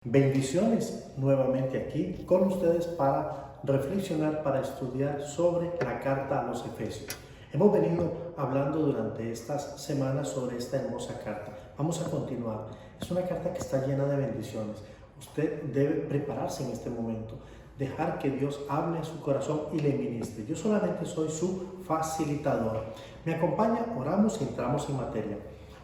Bendiciones nuevamente aquí con ustedes para reflexionar, para estudiar sobre la carta a los Efesios. Hemos venido hablando durante estas semanas sobre esta hermosa carta. Vamos a continuar. Es una carta que está llena de bendiciones. Usted debe prepararse en este momento, dejar que Dios hable a su corazón y le ministre. Yo solamente soy su facilitador. Me acompaña, oramos y entramos en materia.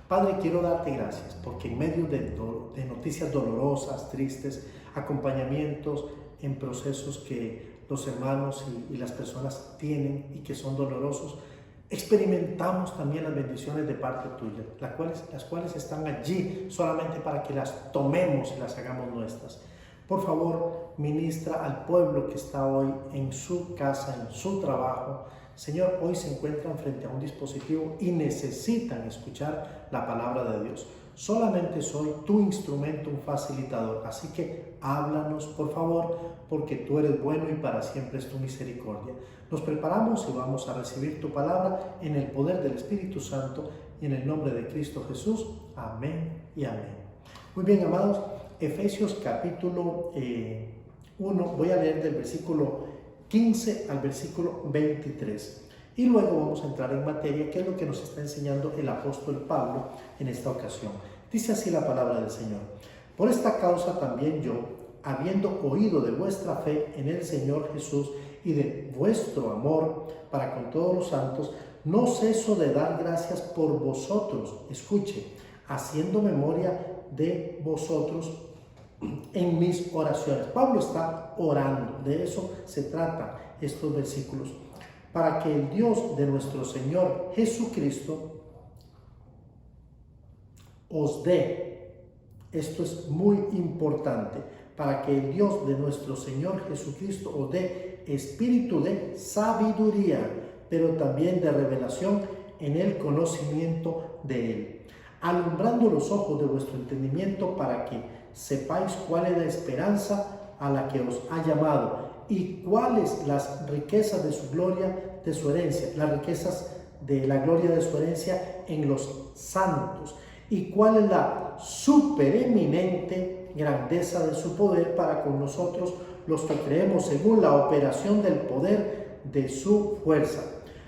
Padre, quiero darte gracias porque en medio de noticias dolorosas, tristes, acompañamientos en procesos que los hermanos y las personas tienen y que son dolorosos, experimentamos también las bendiciones de parte tuya, las cuales están allí solamente para que las tomemos y las hagamos nuestras. Por favor, ministra al pueblo que está hoy en su casa, en su trabajo. Señor, hoy se encuentran frente a un dispositivo y necesitan escuchar la palabra de Dios. Solamente soy tu instrumento, un facilitador. Así que háblanos, por favor, porque tú eres bueno y para siempre es tu misericordia. Nos preparamos y vamos a recibir tu palabra en el poder del Espíritu Santo y en el nombre de Cristo Jesús. Amén y amén. Muy bien, amados, Efesios capítulo 1, voy a leer del versículo 15 al versículo 23 y luego vamos a entrar en materia, que es lo que nos está enseñando el apóstol Pablo en esta ocasión. Dice así la palabra del Señor: por esta causa también yo, habiendo oído de vuestra fe en el Señor Jesús y de vuestro amor para con todos los santos, no ceso de dar gracias por vosotros, escuche, haciendo memoria de vosotros en mis oraciones. Pablo está orando, de eso se trata estos versículos, para que el Dios de nuestro Señor Jesucristo os dé, esto es muy importante, para que el Dios de nuestro Señor Jesucristo os dé espíritu de sabiduría, pero también de revelación en el conocimiento de Él, alumbrando los ojos de vuestro entendimiento para que sepáis cuál es la esperanza a la que os ha llamado y cuáles las riquezas de su gloria, de su herencia, las riquezas de la gloria de su herencia en los santos, y cuál es la supereminente grandeza de su poder para con nosotros los que creemos según la operación del poder de su fuerza,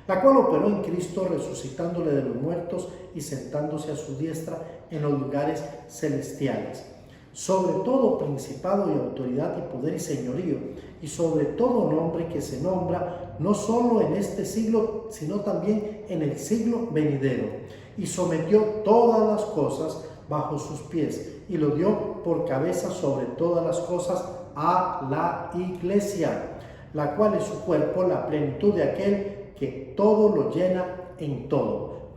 la cual operó en Cristo resucitándole de los muertos y sentándose a su diestra en los lugares celestiales, sobre todo principado y autoridad y poder y señorío, y sobre todo nombre que se nombra no solo en este siglo, sino también en el siglo venidero, y sometió todas las cosas bajo sus pies, y lo dio por cabeza sobre todas las cosas a la iglesia, la cual es su cuerpo, la plenitud de aquel que todo lo llena en todo.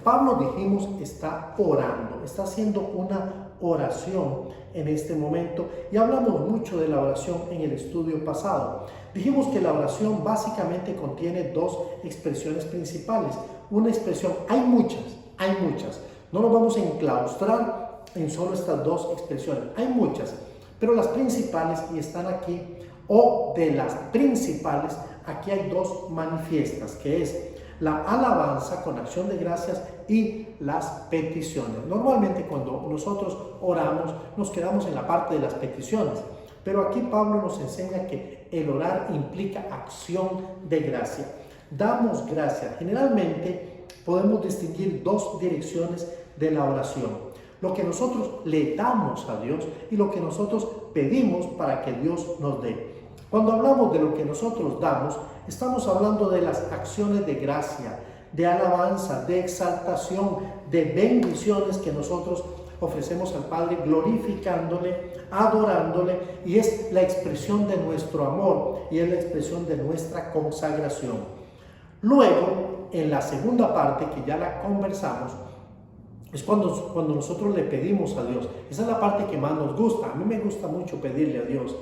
Pablo, dijimos, está orando, está haciendo una oración en este momento, y hablamos mucho de la oración en el estudio pasado. Dijimos que la oración básicamente contiene dos expresiones principales. Una expresión, hay muchas, no nos vamos a enclaustrar en solo estas dos expresiones, hay muchas, pero las principales, y están aquí, o de las principales, aquí hay dos manifiestas, que es la alabanza con acción de gracias y las peticiones. Normalmente cuando nosotros oramos nos quedamos en la parte de las peticiones, pero aquí Pablo nos enseña que el orar implica acción de gracia. Damos gracias. Generalmente podemos distinguir dos direcciones de la oración: lo que nosotros le damos a Dios y lo que nosotros pedimos para que Dios nos dé. Cuando hablamos de lo que nosotros damos, estamos hablando de las acciones de gracia, de alabanza, de exaltación, de bendiciones que nosotros ofrecemos al Padre, glorificándole, adorándole, y es la expresión de nuestro amor y es la expresión de nuestra consagración. Luego, en la segunda parte, que ya la conversamos, es cuando nosotros le pedimos a Dios. Esa es la parte que más nos gusta. A mí me gusta mucho pedirle a Dios,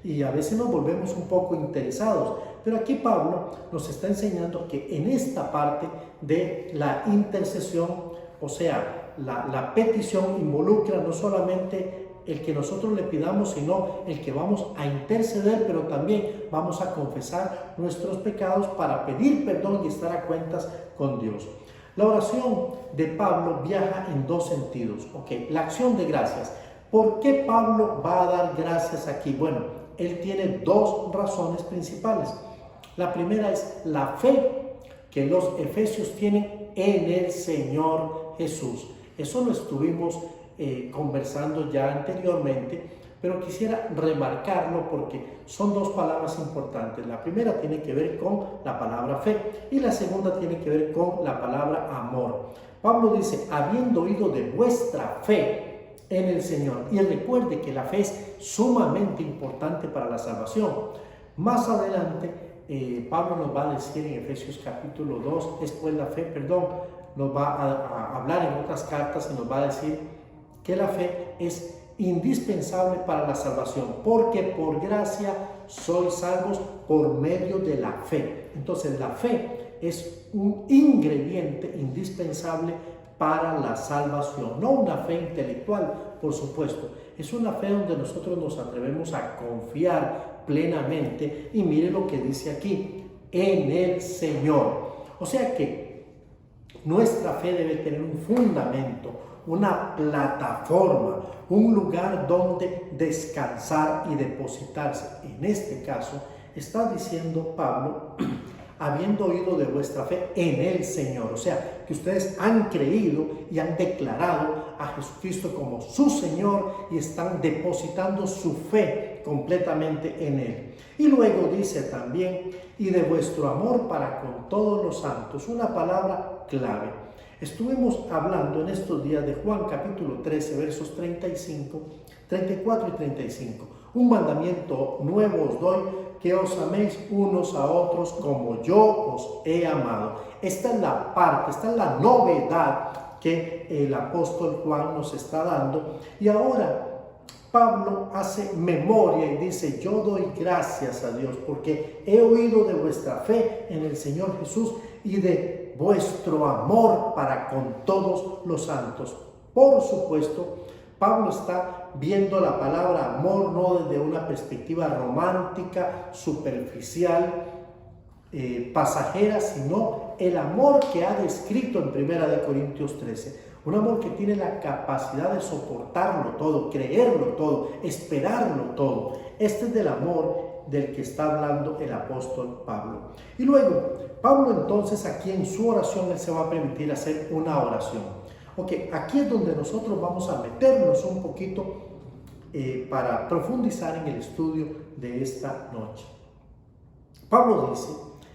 y a veces nos volvemos un poco interesados, pero aquí Pablo nos está enseñando que en esta parte de la intercesión, o sea, la petición involucra no solamente el que nosotros le pidamos, sino el que vamos a interceder, pero también vamos a confesar nuestros pecados para pedir perdón y estar a cuentas con Dios. La oración de Pablo viaja en dos sentidos. La acción de gracias. ¿Por qué Pablo va a dar gracias aquí? Bueno, él tiene dos razones principales. La primera es la fe que los efesios tienen en el Señor Jesús. Eso lo estuvimos conversando ya anteriormente, pero quisiera remarcarlo porque son dos palabras importantes. La primera tiene que ver con la palabra fe y la segunda tiene que ver con la palabra amor. Pablo dice, habiendo oído de vuestra fe en el Señor. Y recuerde que la fe es sumamente importante para la salvación. Más adelante, Pablo nos va a decir en Efesios capítulo 2, después la fe, nos va a hablar en otras cartas y nos va a decir que la fe es indispensable para la salvación, porque por gracia sois salvos por medio de la fe. Entonces la fe es un ingrediente indispensable para la salvación, no una fe intelectual, por supuesto, es una fe donde nosotros nos atrevemos a confiar plenamente, y mire lo que dice aquí, en el Señor. O sea que nuestra fe debe tener un fundamento, una plataforma, un lugar donde descansar y depositarse. En este caso, está diciendo Pablo, habiendo oído de vuestra fe en el Señor. O sea, que ustedes han creído y han declarado a Jesucristo como su Señor y están depositando su fe completamente en Él. Y luego dice también, y de vuestro amor para con todos los santos, una palabra clave. Estuvimos hablando en estos días de Juan capítulo 13, versos 34 y 35. Un mandamiento nuevo os doy, que os améis unos a otros como yo os he amado. Esta es la parte, esta es la novedad que el apóstol Juan nos está dando. Y ahora Pablo hace memoria y dice, yo doy gracias a Dios porque he oído de vuestra fe en el Señor Jesús y de vuestro amor para con todos los santos. Por supuesto, Pablo está viendo la palabra amor no desde una perspectiva romántica, superficial, pasajera, sino el amor que ha descrito en 1 Corintios 13. Un amor que tiene la capacidad de soportarlo todo, creerlo todo, esperarlo todo. Este es del amor del que está hablando el apóstol Pablo. Y luego, Pablo entonces aquí en su oración, él se va a permitir hacer una oración. Ok, aquí es donde nosotros vamos a meternos un poquito para profundizar en el estudio de esta noche. Pablo dice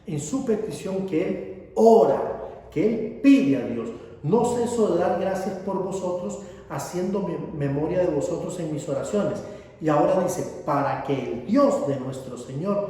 en su petición que él ora, que él pide a Dios, no ceso de dar gracias por vosotros, haciendo memoria de vosotros en mis oraciones. Y ahora dice, para que el Dios de nuestro Señor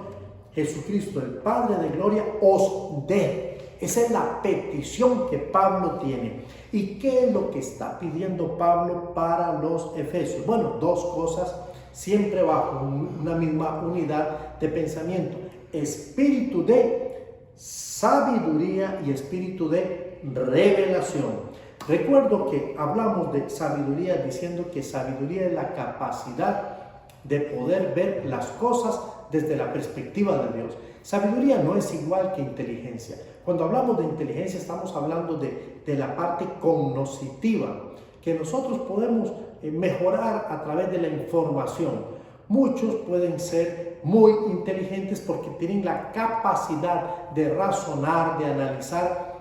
Jesucristo, el Padre de gloria, os dé. Esa es la petición que Pablo tiene. ¿Y qué es lo que está pidiendo Pablo para los efesios? Bueno, dos cosas, siempre bajo una misma unidad de pensamiento. Espíritu de sabiduría y espíritu de revelación. Recuerdo que hablamos de sabiduría diciendo que sabiduría es la capacidad de poder ver las cosas desde la perspectiva de Dios. Sabiduría no es igual que inteligencia. Cuando hablamos de inteligencia estamos hablando de la parte cognoscitiva, que nosotros podemos mejorar a través de la información. Muchos pueden ser muy inteligentes porque tienen la capacidad de razonar, de analizar,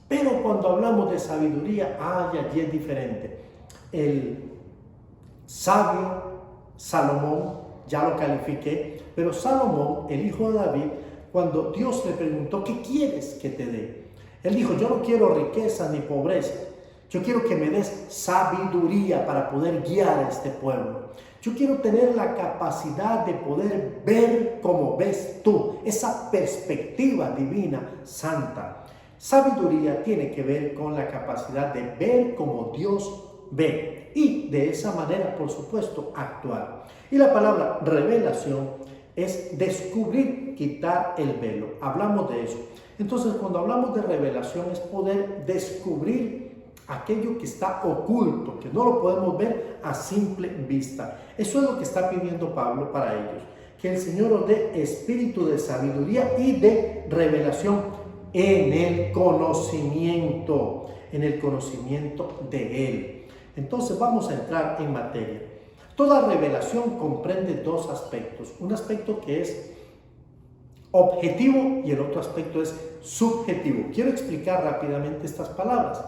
pero cuando hablamos de sabiduría, allí es diferente. El sabio Salomón, ya lo califiqué, pero Salomón, el hijo de David, cuando Dios le preguntó, ¿qué quieres que te dé? Él dijo, yo no quiero riqueza ni pobreza, yo quiero que me des sabiduría para poder guiar a este pueblo. Yo quiero tener la capacidad de poder ver como ves tú, esa perspectiva divina, santa. Sabiduría tiene que ver con la capacidad de ver como Dios ve y de esa manera, por supuesto, actuar. Y la palabra revelación es descubrir, quitar el velo. Hablamos de eso. Entonces, cuando hablamos de revelación es poder descubrir aquello que está oculto, que no lo podemos ver a simple vista. Eso es lo que está pidiendo Pablo para ellos. Que el Señor os dé espíritu de sabiduría y de revelación en el conocimiento de Él. Entonces vamos a entrar en materia. Toda revelación comprende dos aspectos. Un aspecto que es objetivo y el otro aspecto es subjetivo. Quiero explicar rápidamente estas palabras.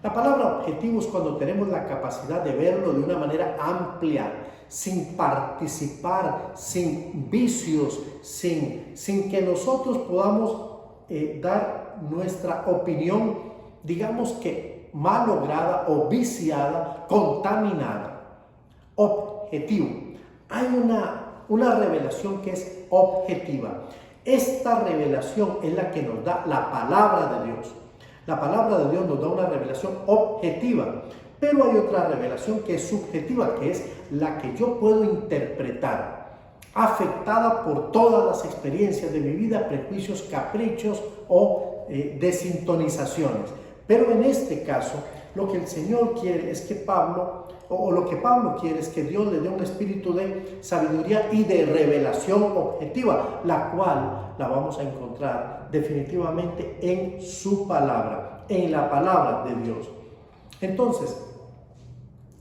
La palabra objetivo es cuando tenemos la capacidad de verlo de una manera amplia, sin participar, sin vicios, sin que nosotros podamos dar nuestra opinión, digamos que malograda o viciada, contaminada. Objetivo. Hay una revelación que es objetiva. Esta revelación es la que nos da la palabra de Dios. La palabra de Dios nos da una revelación objetiva, pero hay otra revelación que es subjetiva, que es la que yo puedo interpretar, afectada por todas las experiencias de mi vida, prejuicios, caprichos o desintonizaciones. Pero en este caso, lo que el Señor quiere es que Pablo quiere es que Dios le dé un espíritu de sabiduría y de revelación objetiva, la cual la vamos a encontrar definitivamente en su palabra, en la palabra de Dios. Entonces,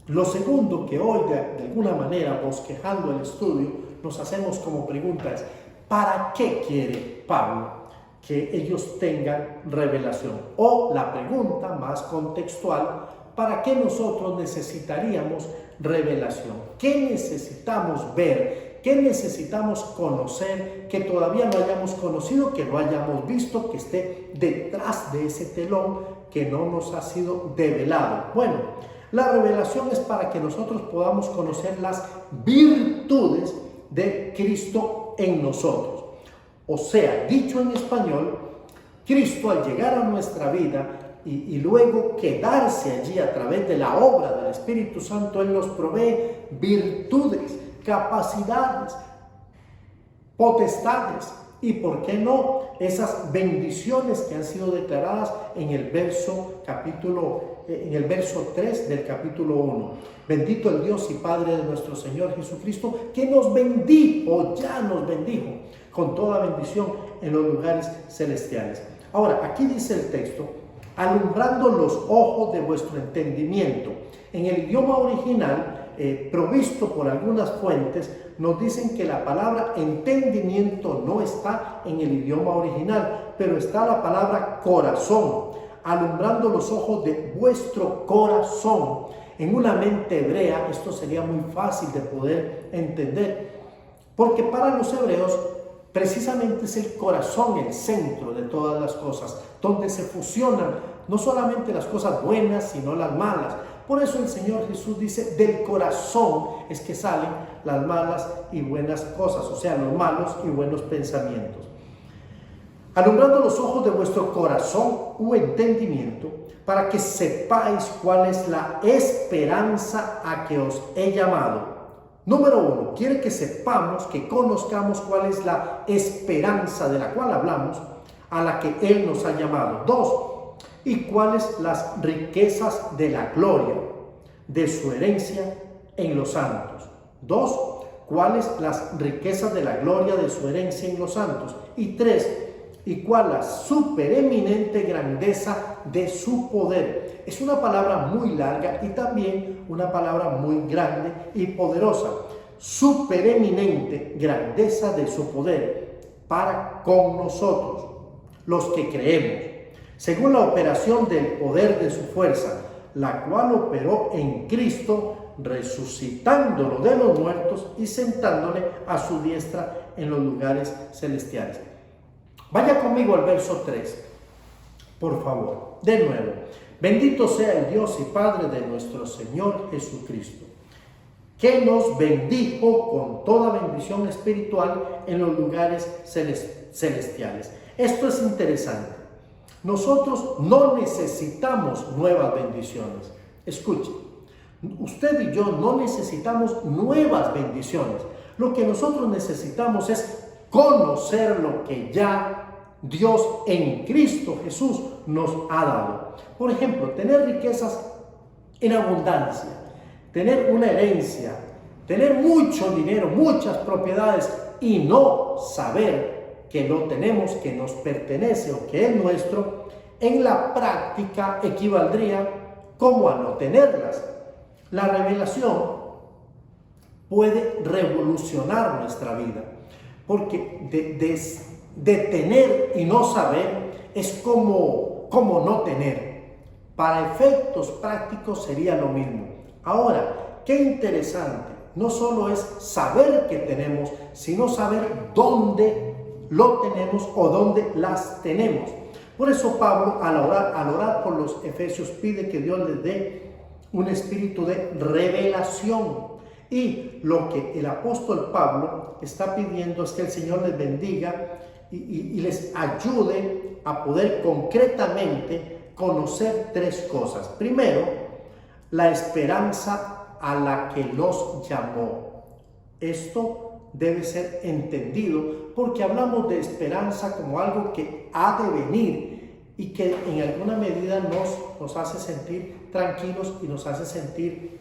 lo segundo que hoy de alguna manera, bosquejando el estudio, nos hacemos como pregunta es: ¿para qué quiere Pablo que ellos tengan revelación? O la pregunta más contextual: ¿para qué nosotros necesitaríamos revelación? ¿Qué necesitamos ver? ¿Qué necesitamos conocer que todavía no hayamos conocido, que no hayamos visto, que esté detrás de ese telón que no nos ha sido develado? Bueno, la revelación es para que nosotros podamos conocer las virtudes de Cristo en nosotros. O sea, dicho en español, Cristo al llegar a nuestra vida y luego quedarse allí a través de la obra del Espíritu Santo, Él nos provee virtudes, capacidades, potestades y, ¿por qué no?, esas bendiciones que han sido declaradas en el verso 3 del capítulo 1. Bendito el Dios y Padre de nuestro Señor Jesucristo, que nos bendijo, ya nos bendijo con toda bendición en los lugares celestiales. Ahora, aquí dice el texto: alumbrando los ojos de vuestro entendimiento. En el idioma original, provisto por algunas fuentes, nos dicen que la palabra entendimiento no está en el idioma original, pero está la palabra corazón. Alumbrando los ojos de vuestro corazón. En una mente hebrea esto sería muy fácil de poder entender, porque para los hebreos precisamente es el corazón el centro de todas las cosas, donde se fusionan no solamente las cosas buenas, sino las malas. Por eso el Señor Jesús dice: del corazón es que salen las malas y buenas cosas, o sea, los malos y buenos pensamientos. Alumbrando los ojos de vuestro corazón u entendimiento, para que sepáis cuál es la esperanza a que os he llamado. Número 1, quiere que sepamos, que conozcamos cuál es la esperanza de la cual hablamos, a la que Él nos ha llamado. 2, y cuáles las riquezas de la gloria de su herencia en los santos. 2, cuáles las riquezas de la gloria de su herencia en los santos. Y 3, y cuál la supereminente grandeza de su poder. Es una palabra muy larga y también una palabra muy grande y poderosa. Supereminente grandeza de su poder para con nosotros, los que creemos, según la operación del poder de su fuerza, la cual operó en Cristo, resucitándolo de los muertos y sentándole a su diestra en los lugares celestiales. Vaya conmigo al verso 3, por favor. De nuevo: bendito sea el Dios y Padre de nuestro Señor Jesucristo, que nos bendijo con toda bendición espiritual en los lugares celestiales. Esto es interesante. Nosotros no necesitamos nuevas bendiciones. Escuchen, usted y yo no necesitamos nuevas bendiciones. Lo que nosotros necesitamos es conocer lo que ya Dios en Cristo Jesús nos ha dado. Por ejemplo, tener riquezas en abundancia, tener una herencia, tener mucho dinero, muchas propiedades y no saber que lo tenemos, que nos pertenece o que es nuestro, en la práctica equivaldría como a no tenerlas. La revelación puede revolucionar nuestra vida. Porque de tener y no saber es como no tener. Para efectos prácticos sería lo mismo. Ahora, qué interesante. No solo es saber que tenemos, sino saber dónde lo tenemos o dónde las tenemos. Por eso Pablo, al orar por los efesios, pide que Dios les dé un espíritu de revelación. Y lo que el apóstol Pablo está pidiendo es que el Señor les bendiga y les ayude a poder concretamente conocer tres cosas. Primero, la esperanza a la que los llamó. Esto debe ser entendido porque hablamos de esperanza como algo que ha de venir y que en alguna medida nos hace sentir tranquilos y nos hace sentir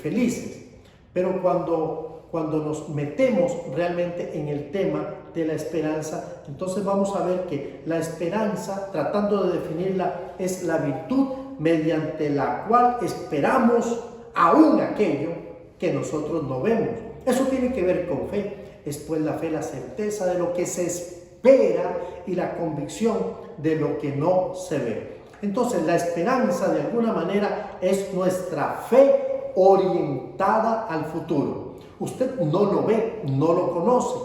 felices. Pero cuando nos metemos realmente en el tema de la esperanza, entonces vamos a ver que la esperanza, tratando de definirla, es la virtud mediante la cual esperamos aún aquello que nosotros no vemos. Eso tiene que ver con fe. Es pues la fe la certeza de lo que se espera y la convicción de lo que no se ve. Entonces la esperanza de alguna manera es nuestra fe orientada al futuro. Usted no lo ve, no lo conoce.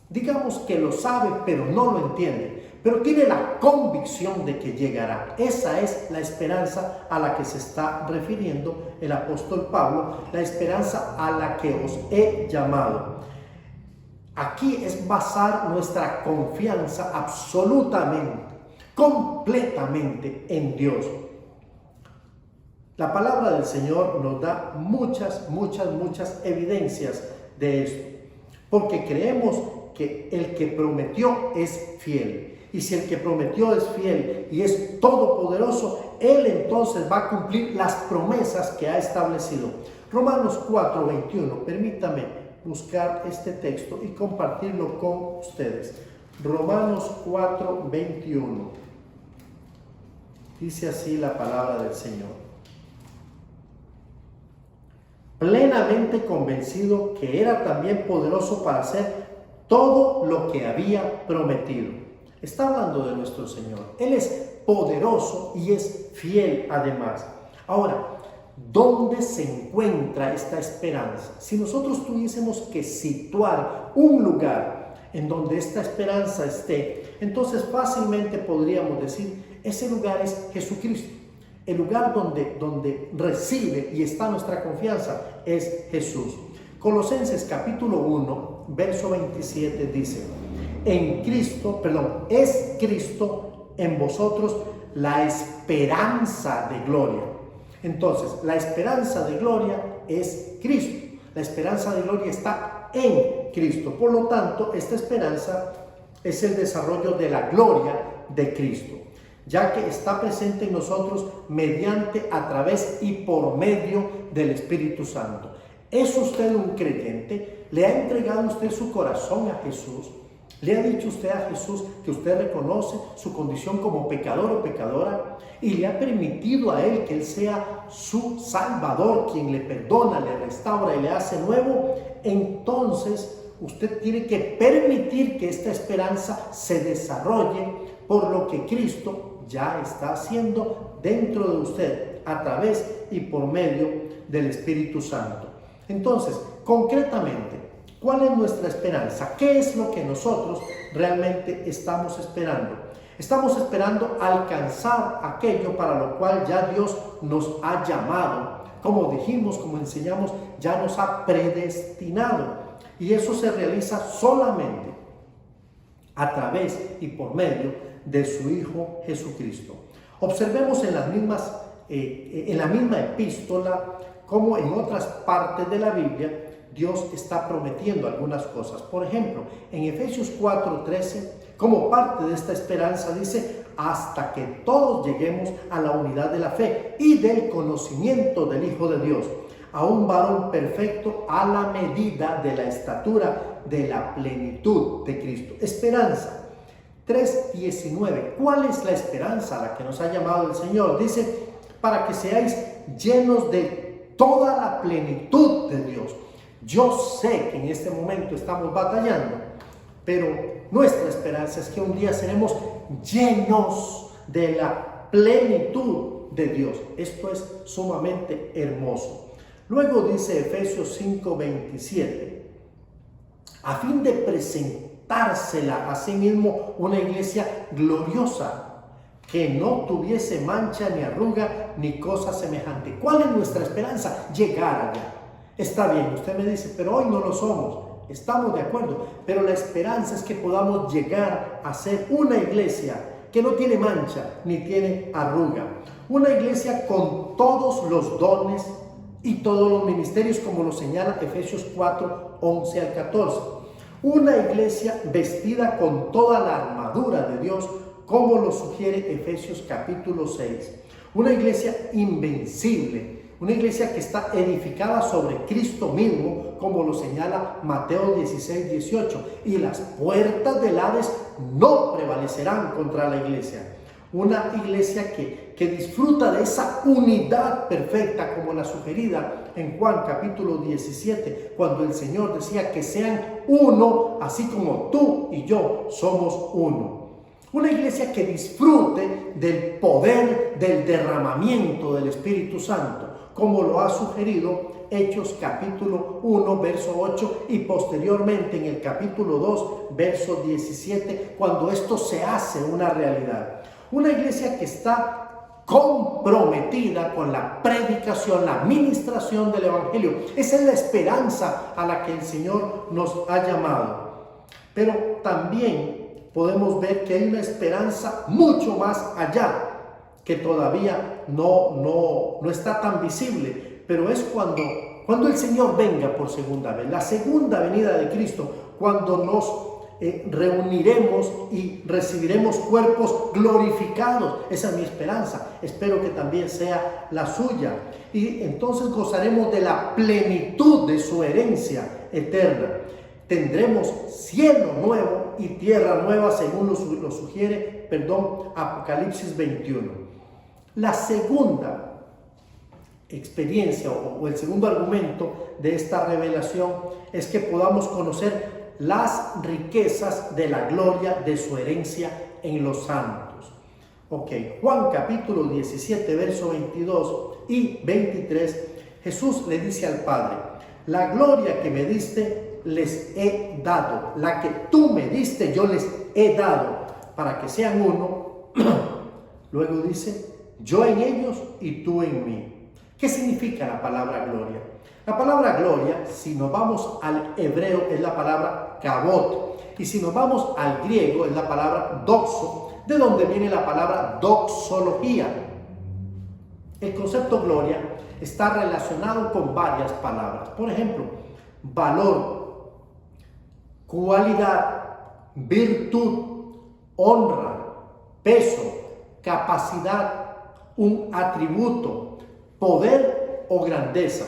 Digamos que lo sabe, pero no lo entiende. Pero tiene la convicción de que llegará. Esa es la esperanza a la que se está refiriendo el apóstol Pablo, la esperanza a la que os he llamado. Aquí es basar nuestra confianza absolutamente, completamente en Dios. La palabra del Señor nos da muchas evidencias de esto, porque creemos que el que prometió es fiel. Y si el que prometió es fiel y es todopoderoso, Él entonces va a cumplir las promesas que ha establecido. Romanos 4:21, permítame buscar este texto y compartirlo con ustedes. Romanos 4:21. Dice así la palabra del Señor. Plenamente convencido que era también poderoso para hacer todo lo que había prometido. Está hablando de nuestro Señor. Él es poderoso y es fiel además. Ahora, ¿dónde se encuentra esta esperanza? Si nosotros tuviésemos que situar un lugar en donde esta esperanza esté, entonces fácilmente podríamos decir, ese lugar es Jesucristo. El lugar donde recibe y está nuestra confianza es Jesús. Colosenses capítulo 1, verso 27 dice, es Cristo en vosotros la esperanza de gloria. Entonces, la esperanza de gloria es Cristo. La esperanza de gloria está en Cristo. Por lo tanto, esta esperanza es el desarrollo de la gloria de Cristo, ya que está presente en nosotros mediante, a través y por medio del Espíritu Santo. ¿Es usted un creyente? ¿Le ha entregado usted su corazón a Jesús? ¿Le ha dicho usted a Jesús que usted reconoce su condición como pecador o pecadora? ¿Y le ha permitido a Él que Él sea su Salvador, quien le perdona, le restaura y le hace nuevo? Entonces usted tiene que permitir que esta esperanza se desarrolle por lo que Cristo ya está haciendo dentro de usted, a través y por medio del Espíritu Santo. Entonces, concretamente, ¿cuál es nuestra esperanza? ¿Qué es lo que nosotros realmente estamos esperando? Estamos esperando alcanzar aquello para lo cual ya Dios nos ha llamado. Como dijimos, como enseñamos, ya nos ha predestinado. Y eso se realiza solamente a través y por medio de su Hijo Jesucristo. Observemos en la misma epístola, como en otras partes de la Biblia, Dios está prometiendo algunas cosas. Por ejemplo, en Efesios 4:13, como parte de esta esperanza, dice, hasta que todos lleguemos a la unidad de la fe y del conocimiento del Hijo de Dios, a un varón perfecto a la medida de la estatura de la plenitud de Cristo. Esperanza. 3:19. ¿Cuál es la esperanza a la que nos ha llamado el Señor? Dice, para que seáis llenos de toda la plenitud de Dios. Yo sé que en este momento estamos batallando, pero nuestra esperanza es que un día seremos llenos de la plenitud de Dios. Esto es sumamente hermoso. Luego dice Efesios 5:27, a fin de presentársela a sí mismo una iglesia gloriosa, que no tuviese mancha ni arruga ni cosa semejante. ¿Cuál es nuestra esperanza? Llegar allá. Está bien, usted me dice, pero hoy no lo somos. Estamos de acuerdo, pero la esperanza es que podamos llegar a ser una iglesia que no tiene mancha ni tiene arruga. Una iglesia con todos los dones y todos los ministerios, como lo señala Efesios 4:11 al 14. Una iglesia vestida con toda la armadura de Dios, como lo sugiere Efesios capítulo 6. Una iglesia invencible, una iglesia que está edificada sobre Cristo mismo, como lo señala Mateo 16:18. Y las puertas del Hades no prevalecerán contra la iglesia. Una iglesia que disfruta de esa unidad perfecta, como la sugerida en Juan capítulo 17, cuando el Señor decía que sean uno, así como tú y yo somos uno. Una iglesia que disfrute del poder del derramamiento del Espíritu Santo, como lo ha sugerido Hechos capítulo 1, verso 8, y posteriormente en el capítulo 2, verso 17, cuando esto se hace una realidad. Una iglesia que está comprometida con la predicación, la ministración del Evangelio. Esa es la esperanza a la que el Señor nos ha llamado. Pero también podemos ver que hay una esperanza mucho más allá, que todavía no está tan visible, pero es cuando el Señor venga por segunda vez, la segunda venida de Cristo, cuando nos reuniremos y recibiremos cuerpos glorificados. Esa es mi esperanza, espero que también sea la suya, y entonces gozaremos de la plenitud de su herencia eterna. Tendremos cielo nuevo y tierra nueva, según lo sugiere, Apocalipsis 21. La segunda experiencia o el segundo argumento de esta revelación es que podamos conocer las riquezas de la gloria de su herencia en los santos. Juan capítulo 17, verso 22 y 23, Jesús le dice al Padre: la gloria que me diste les he dado, la que tú me diste yo les he dado, para que sean uno. Luego dice: yo en ellos y tú en mí. ¿Qué significa la palabra gloria? La palabra gloria, si nos vamos al hebreo, es la palabra kabod, y si nos vamos al griego, es la palabra doxo, de donde viene la palabra doxología. El concepto gloria está relacionado con varias palabras. Por ejemplo, valor, cualidad, virtud, honra, peso, capacidad, un atributo, poder o grandeza.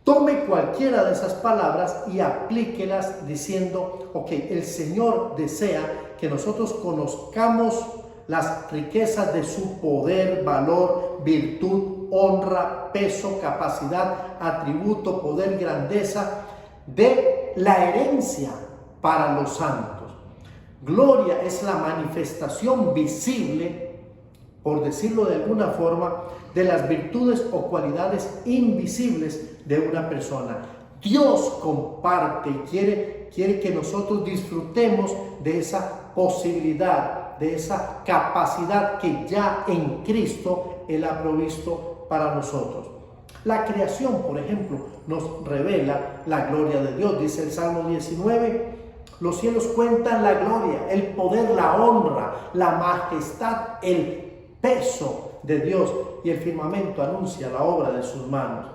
Tome cualquiera de esas palabras y aplíquelas diciendo: el Señor desea que nosotros conozcamos las riquezas de su poder, valor, virtud, honra, peso, capacidad, atributo, poder, grandeza, de la herencia para los santos. Gloria es la manifestación visible, por decirlo de alguna forma, de las virtudes o cualidades invisibles de una persona. Dios comparte y quiere que nosotros disfrutemos de esa posibilidad, de esa capacidad que ya en Cristo Él ha provisto para nosotros. La creación, por ejemplo, nos revela la gloria de Dios. Dice el Salmo 19: los cielos cuentan la gloria, el poder, la honra, la majestad, el peso de Dios, y el firmamento anuncia la obra de sus manos.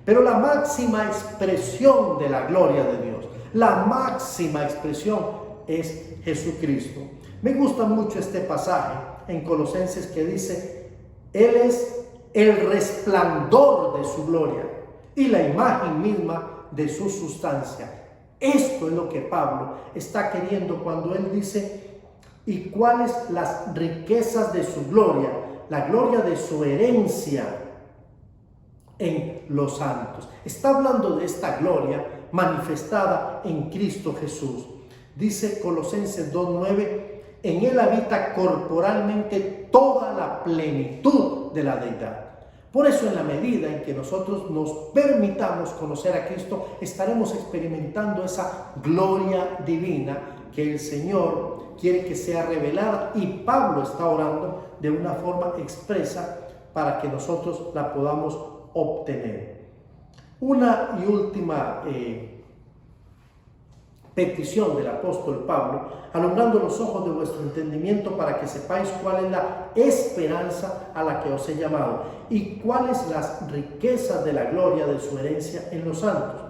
Pero la máxima expresión de la gloria de Dios, la máxima expresión, es Jesucristo. Me gusta mucho este pasaje en Colosenses que dice: Él es el resplandor de su gloria y la imagen misma de su sustancia. Esto es lo que Pablo está queriendo cuando él dice: ¿y cuáles las riquezas de su gloria? La gloria de su herencia en los santos. Está hablando de esta gloria manifestada en Cristo Jesús. Dice Colosenses 2:9, en Él habita corporalmente toda la plenitud de la deidad. Por eso, en la medida en que nosotros nos permitamos conocer a Cristo, estaremos experimentando esa gloria divina que el Señor quiere que sea revelada, y Pablo está orando de una forma expresa para que nosotros la podamos obtener. Una y última petición del apóstol Pablo: alumbrando los ojos de vuestro entendimiento para que sepáis cuál es la esperanza a la que os he llamado y cuáles las riquezas de la gloria de su herencia en los santos.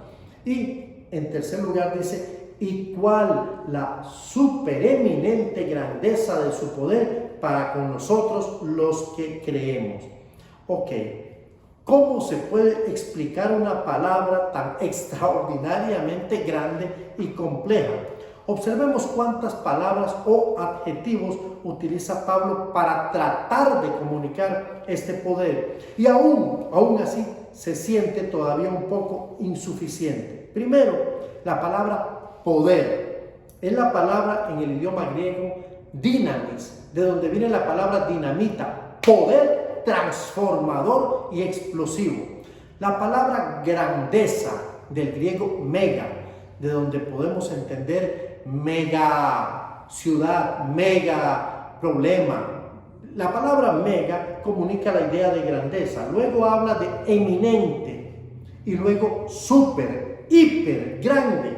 Y en tercer lugar dice: y cuál la supereminente grandeza de su poder para con nosotros los que creemos. Ok, ¿cómo se puede explicar una palabra tan extraordinariamente grande y compleja? Observemos cuántas palabras o adjetivos utiliza Pablo para tratar de comunicar este poder. Y aún así se siente todavía un poco insuficiente. Primero, la palabra poder. Es la palabra en el idioma griego dynamis, de donde viene la palabra dinamita, poder transformador y explosivo. La palabra grandeza, del griego mega, de donde podemos entender mega ciudad, mega problema. La palabra mega comunica la idea de grandeza, luego habla de eminente y luego súper, hiper, grande.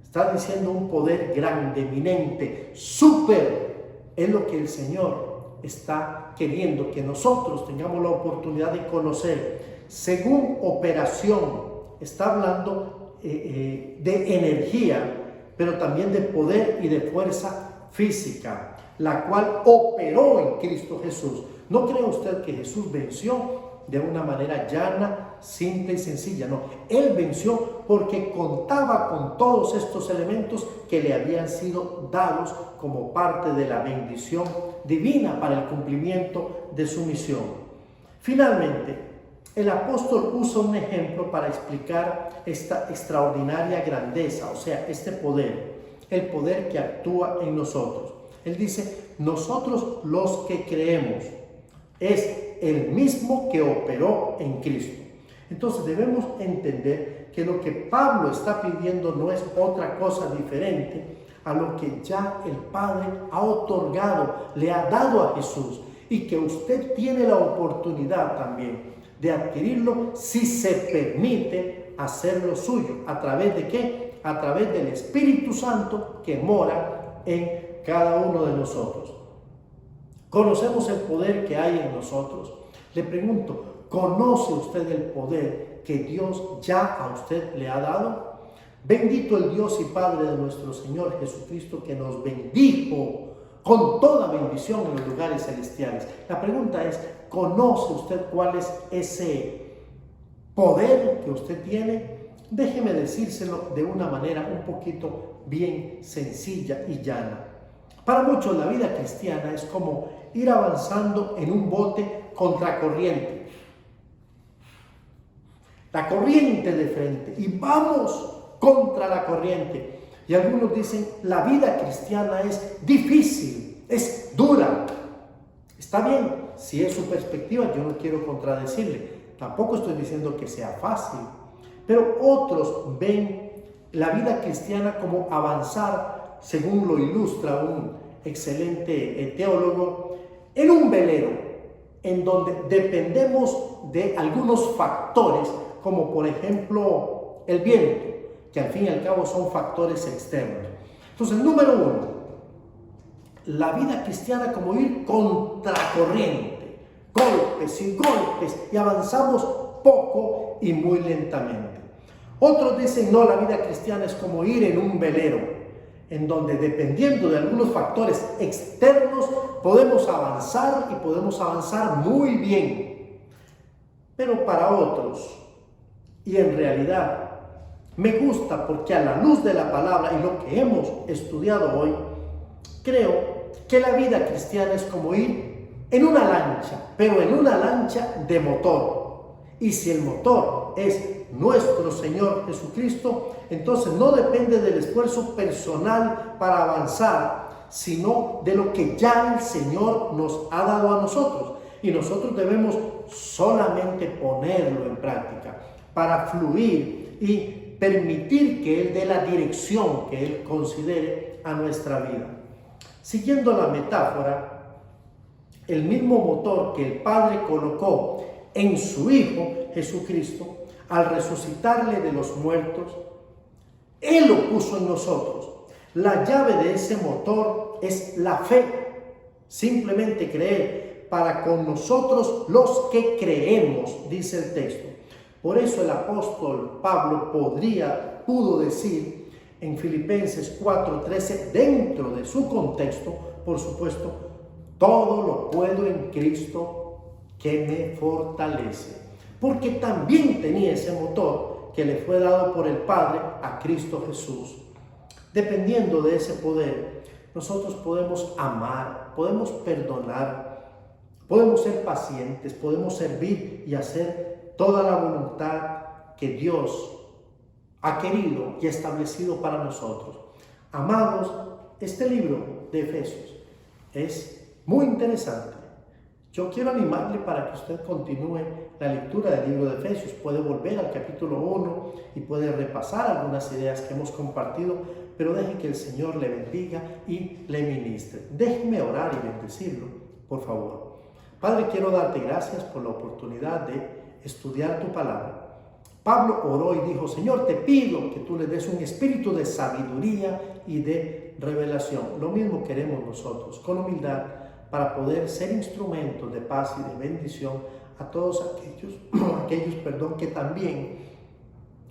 Está diciendo un poder grande, eminente, súper. Es lo que el Señor está queriendo que nosotros tengamos la oportunidad de conocer. Según operación, está hablando de energía, pero también de poder y de fuerza física, la cual operó en Cristo Jesús. ¿No cree usted que Jesús venció de una manera llana, simple y sencilla? No, Él venció porque contaba con todos estos elementos que le habían sido dados como parte de la bendición divina para el cumplimiento de su misión. Finalmente, el apóstol usa un ejemplo para explicar esta extraordinaria grandeza, o sea, este poder, el poder que actúa en nosotros. Él dice: nosotros los que creemos. Es el mismo que operó en Cristo. Entonces debemos entender que lo que Pablo está pidiendo no es otra cosa diferente a lo que ya el Padre ha otorgado, le ha dado a Jesús, y que usted tiene la oportunidad también de adquirirlo si se permite hacerlo suyo. ¿A través de qué? A través del Espíritu Santo que mora en cada uno de nosotros. ¿Conocemos el poder que hay en nosotros? Le pregunto, ¿conoce usted el poder que Dios ya a usted le ha dado? Bendito el Dios y Padre de nuestro Señor Jesucristo, que nos bendijo con toda bendición en los lugares celestiales. La pregunta es, ¿conoce usted cuál es ese poder que usted tiene? Déjeme decírselo de una manera un poquito bien sencilla y llana. Para muchos la vida cristiana es como ir avanzando en un bote contracorriente. La corriente de frente y vamos contra la corriente. Y algunos dicen, la vida cristiana es difícil, es dura. Está bien, si es su perspectiva, yo no quiero contradecirle. Tampoco estoy diciendo que sea fácil. Pero otros ven la vida cristiana como avanzar, según lo ilustra un excelente teólogo, en un velero, en donde dependemos de algunos factores, como por ejemplo el viento, que al fin y al cabo son factores externos. Entonces, número uno, la vida cristiana como ir contracorriente, golpes y golpes, y avanzamos poco y muy lentamente. Otros dicen, no, la vida cristiana es como ir en un velero, en donde dependiendo de algunos factores externos podemos avanzar y podemos avanzar muy bien. Pero para otros, y en realidad me gusta porque a la luz de la palabra y lo que hemos estudiado hoy, creo que la vida cristiana es como ir en una lancha, pero en una lancha de motor. Y si el motor es nuestro Señor Jesucristo, entonces no depende del esfuerzo personal para avanzar, sino de lo que ya el Señor nos ha dado a nosotros. Y nosotros debemos solamente ponerlo en práctica para fluir y permitir que Él dé la dirección que Él considere a nuestra vida. Siguiendo la metáfora, el mismo motor que el Padre colocó en su Hijo Jesucristo, al resucitarle de los muertos, Él lo puso en nosotros. La llave de ese motor es la fe, simplemente creer, para con nosotros los que creemos, dice el texto. Por eso el apóstol Pablo pudo decir en Filipenses 4:13, dentro de su contexto, por supuesto, todo lo puedo en Cristo que me fortalece. Porque también tenía ese motor que le fue dado por el Padre a Cristo Jesús. Dependiendo de ese poder, nosotros podemos amar, podemos perdonar, podemos ser pacientes, podemos servir y hacer toda la voluntad que Dios ha querido y establecido para nosotros. Amados, este libro de Efesios es muy interesante. Yo quiero animarle para que usted continúe la lectura del libro de Efesios. Puede volver al capítulo 1 y puede repasar algunas ideas que hemos compartido, pero deje que el Señor le bendiga y le ministre. Déjeme orar y bendecirlo, por favor. Padre, quiero darte gracias por la oportunidad de estudiar tu palabra. Pablo oró y dijo, Señor, te pido que tú le des un espíritu de sabiduría y de revelación. Lo mismo queremos nosotros, con humildad, para poder ser instrumentos de paz y de bendición a todos aquellos que también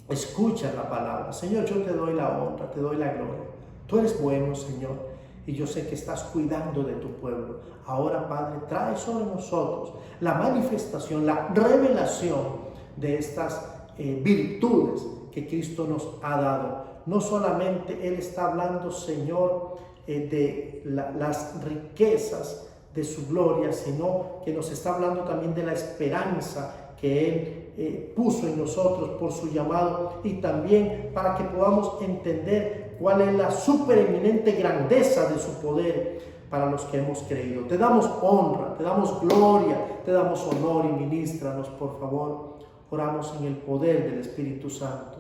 escuchan la palabra. Señor, yo te doy la honra, te doy la gloria. Tú eres bueno, Señor, y yo sé que estás cuidando de tu pueblo. Ahora, Padre, trae sobre nosotros la manifestación, la revelación de estas virtudes que Cristo nos ha dado. No solamente Él está hablando, Señor, de las riquezas de su gloria, sino que nos está hablando también de la esperanza que Él puso en nosotros por su llamado, y también para que podamos entender cuál es la supereminente grandeza de su poder para los que hemos creído. Te damos honra, te damos gloria, te damos honor, y ministranos, por favor. Oramos en el poder del Espíritu Santo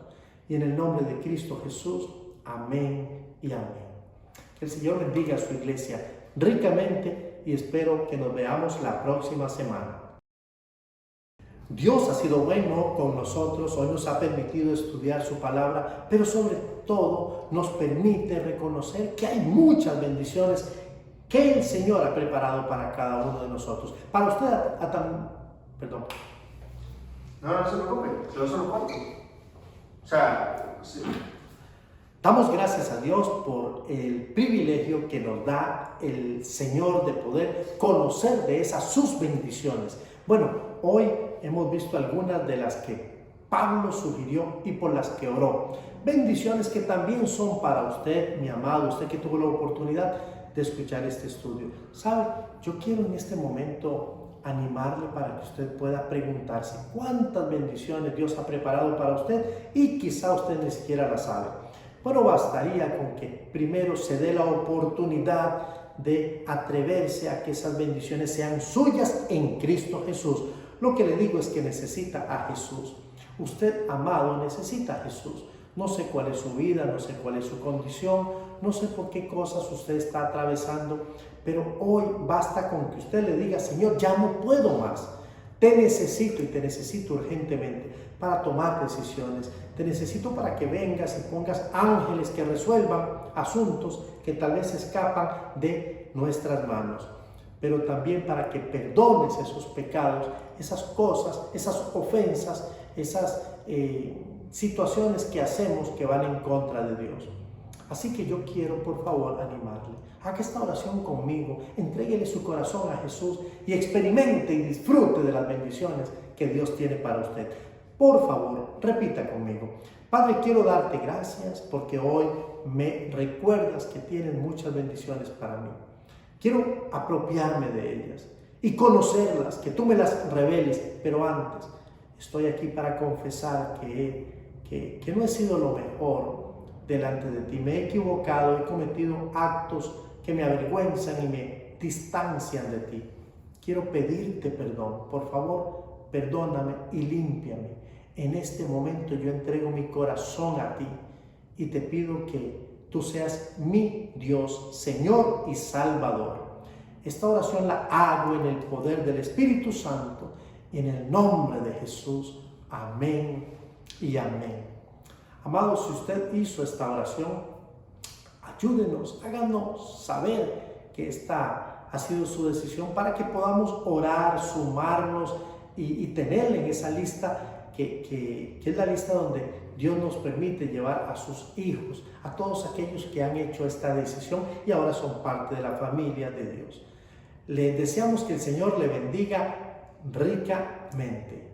y en el nombre de Cristo Jesús. Amén y amén. Que el Señor bendiga a su iglesia ricamente y espero que nos veamos la próxima semana. Dios ha sido bueno con nosotros, hoy nos ha permitido estudiar su palabra, pero sobre todo nos permite reconocer que hay muchas bendiciones que el Señor ha preparado para cada uno de nosotros. Para usted, perdón. No se preocupe, yo se lo cuento. O sea, sí. Damos gracias a Dios por el privilegio que nos da el Señor de poder conocer de esas sus bendiciones. Bueno, hoy hemos visto algunas de las que Pablo sugirió y por las que oró. Bendiciones que también son para usted, mi amado, usted que tuvo la oportunidad de escuchar este estudio. ¿Sabe? Yo quiero en este momento animarle para que usted pueda preguntarse cuántas bendiciones Dios ha preparado para usted y quizá usted ni siquiera la sabe. Bueno, bastaría con que primero se dé la oportunidad de atreverse a que esas bendiciones sean suyas en Cristo Jesús. Lo que le digo es que necesita a Jesús. Usted, amado, necesita a Jesús. No sé cuál es su vida, no sé cuál es su condición, no sé por qué cosas usted está atravesando, pero hoy basta con que usted le diga, Señor, ya no puedo más. Te necesito y te necesito urgentemente para tomar decisiones. Te necesito para que vengas y pongas ángeles que resuelvan asuntos que tal vez escapan de nuestras manos. Pero también para que perdones esos pecados, esas cosas, esas ofensas, esas situaciones que hacemos que van en contra de Dios. Así que yo quiero, por favor, animarle. Haga esta oración conmigo, entréguele su corazón a Jesús y experimente y disfrute de las bendiciones que Dios tiene para usted. Por favor, repita conmigo. Padre, quiero darte gracias porque hoy me recuerdas que tienes muchas bendiciones para mí. Quiero apropiarme de ellas y conocerlas, que tú me las reveles, pero antes Estoy aquí para confesar que no he sido lo mejor delante de ti. Me he equivocado, he cometido actos que me avergüenzan y me distancian de ti. Quiero pedirte perdón. Por favor, perdóname y límpiame. En este momento yo entrego mi corazón a ti y te pido que tú seas mi Dios, Señor y Salvador. Esta oración la hago en el poder del Espíritu Santo, en el nombre de Jesús. Amén y amén. Amados, si usted hizo esta oración, ayúdenos, háganos saber que esta ha sido su decisión para que podamos orar, sumarnos y tenerla en esa lista que es la lista donde Dios nos permite llevar a sus hijos, a todos aquellos que han hecho esta decisión y ahora son parte de la familia de Dios. Le deseamos que el Señor le bendiga ricamente.